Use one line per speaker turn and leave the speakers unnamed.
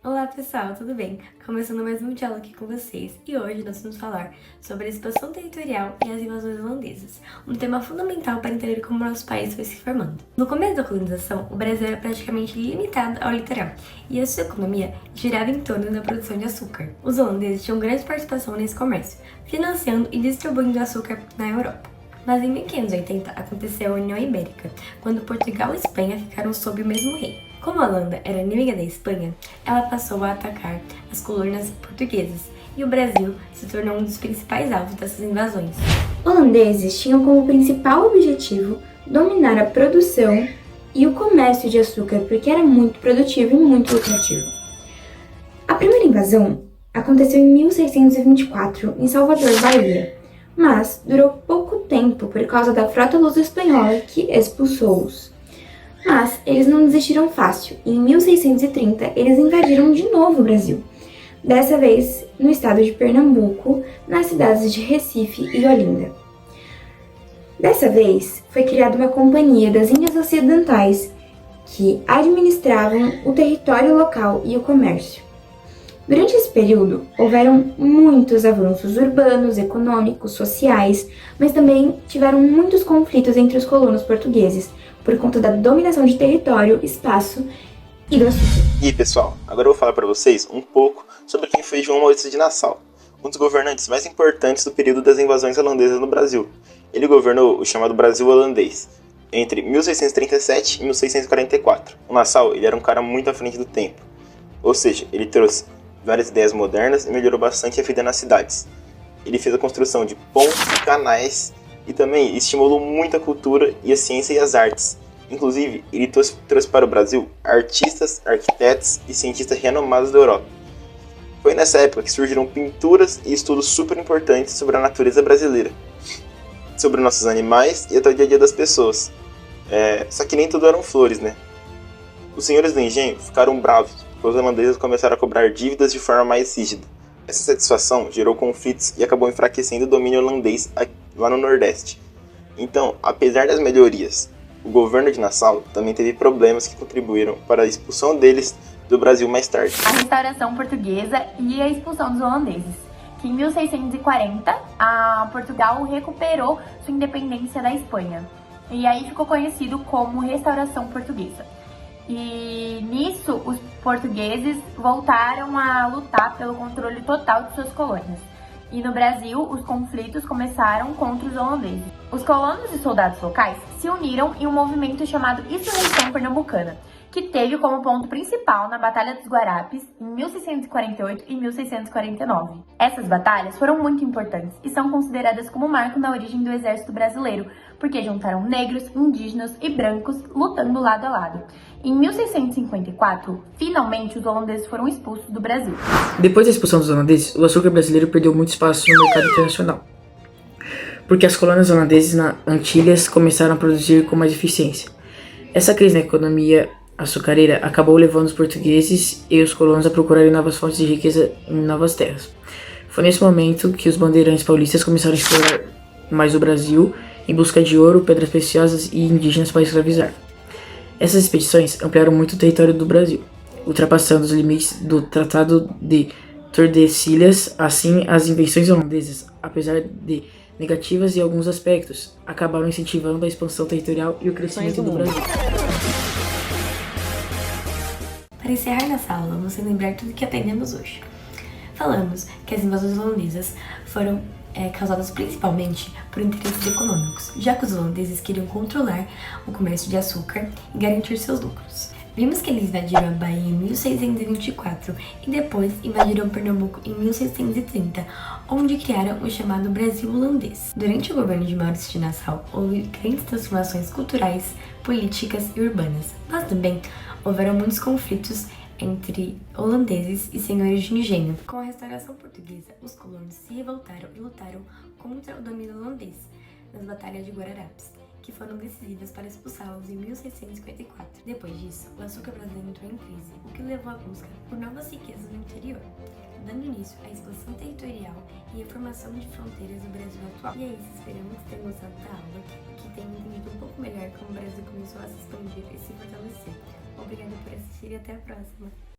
Olá pessoal, tudo bem? Começando mais um diálogo aqui com vocês e hoje nós vamos falar sobre a expansão territorial e as invasões holandesas, um tema fundamental para entender como nosso país foi se formando. No começo da colonização, o Brasil era praticamente limitado ao litoral e a sua economia girava em torno da produção de açúcar. Os holandeses tinham grande participação nesse comércio, financiando e distribuindo açúcar na Europa. Mas em 1580 aconteceu a União Ibérica, quando Portugal e Espanha ficaram sob o mesmo rei. Como a Holanda era inimiga da Espanha, ela passou a atacar as colônias portuguesas e o Brasil se tornou um dos principais alvos dessas invasões.
Holandeses tinham como principal objetivo dominar a produção e o comércio de açúcar porque era muito produtivo e muito lucrativo. A primeira invasão aconteceu em 1624 em Salvador, Bahia, mas durou pouco tempo por causa da frota luso-espanhola que expulsou-os. Mas eles não desistiram fácil e em 1630 eles invadiram de novo o Brasil, dessa vez no estado de Pernambuco, nas cidades de Recife e Olinda. Dessa vez foi criada uma companhia das Índias Ocidentais que administravam o território local e o comércio. Durante esse período, houveram muitos avanços urbanos, econômicos, sociais, mas também tiveram muitos conflitos entre os colonos portugueses, por conta da dominação de território, espaço e do açúcar.
E aí, pessoal, agora eu vou falar para vocês um pouco sobre quem foi João Maurício de Nassau, um dos governantes mais importantes do período das invasões holandesas no Brasil. Ele governou o chamado Brasil holandês, entre 1637 e 1644. O Nassau ele era um cara muito à frente do tempo, ou seja, ele trouxe várias ideias modernas e melhorou bastante a vida nas cidades. Ele fez a construção de pontes e canais e também estimulou muito a cultura e a ciência e as artes. Inclusive, ele trouxe para o Brasil artistas, arquitetos e cientistas renomados da Europa. Foi nessa época que surgiram pinturas e estudos super importantes sobre a natureza brasileira, sobre nossos animais e até o dia a dia das pessoas. Só que nem tudo eram flores, né? Os senhores do engenho ficaram bravos, porque os holandeses começaram a cobrar dívidas de forma mais rígida. Essa satisfação gerou conflitos e acabou enfraquecendo o domínio holandês lá no Nordeste. Então, apesar das melhorias, o governo de Nassau também teve problemas que contribuíram para a expulsão deles do Brasil mais tarde.
A restauração portuguesa e a expulsão dos holandeses, que em 1640 Portugal recuperou sua independência da Espanha. E aí ficou conhecido como Restauração Portuguesa. E nisso, os portugueses voltaram a lutar pelo controle total de suas colônias. E no Brasil, os conflitos começaram contra os holandeses. Os colonos e soldados locais se uniram em um movimento chamado Insurreição Pernambucana, que teve como ponto principal na Batalha dos Guarapes, em 1648 e 1649. Essas batalhas foram muito importantes e são consideradas como marco na origem do exército brasileiro, porque juntaram negros, indígenas e brancos lutando lado a lado. Em 1654, finalmente os holandeses foram expulsos do Brasil.
Depois da expulsão dos holandeses, o açúcar brasileiro perdeu muito espaço no mercado internacional, porque as colônias holandesas na Antilhas começaram a produzir com mais eficiência. Essa crise na economia açucareira acabou levando os portugueses e os colonos a procurarem novas fontes de riqueza em novas terras. Foi nesse momento que os bandeirantes paulistas começaram a explorar mais o Brasil em busca de ouro, pedras preciosas e indígenas para escravizar. Essas expedições ampliaram muito o território do Brasil, ultrapassando os limites do Tratado de Tordesilhas. Assim, as invenções holandesas, apesar de negativas em alguns aspectos, acabaram incentivando a expansão territorial e o crescimento do Brasil.
Para encerrar nossa aula, vamos lembrar tudo que aprendemos hoje. Falamos que as invasões holandesas foram causadas principalmente por interesses econômicos, já que os holandeses queriam controlar o comércio de açúcar e garantir seus lucros. Vimos que eles invadiram a Bahia em 1624 e depois invadiram Pernambuco em 1630, onde criaram o chamado Brasil holandês. Durante o governo de Maurício de Nassau, houve grandes transformações culturais, políticas e urbanas, mas também houveram muitos conflitos entre holandeses e senhores de engenho. Com a restauração portuguesa, os colonos se revoltaram e lutaram contra o domínio holandês nas batalhas de Guararapes, que foram decisivas para expulsá-los em 1654. Depois disso, o açúcar brasileiro entrou em crise, o que levou à busca por novas riquezas no interior, dando início à expansão territorial e à formação de fronteiras do Brasil atual. E é isso, esperamos que tenham gostado da aula, que tenham entendido um pouco melhor como o Brasil começou a se expandir e se fortalecer. Obrigada por assistir e até a próxima!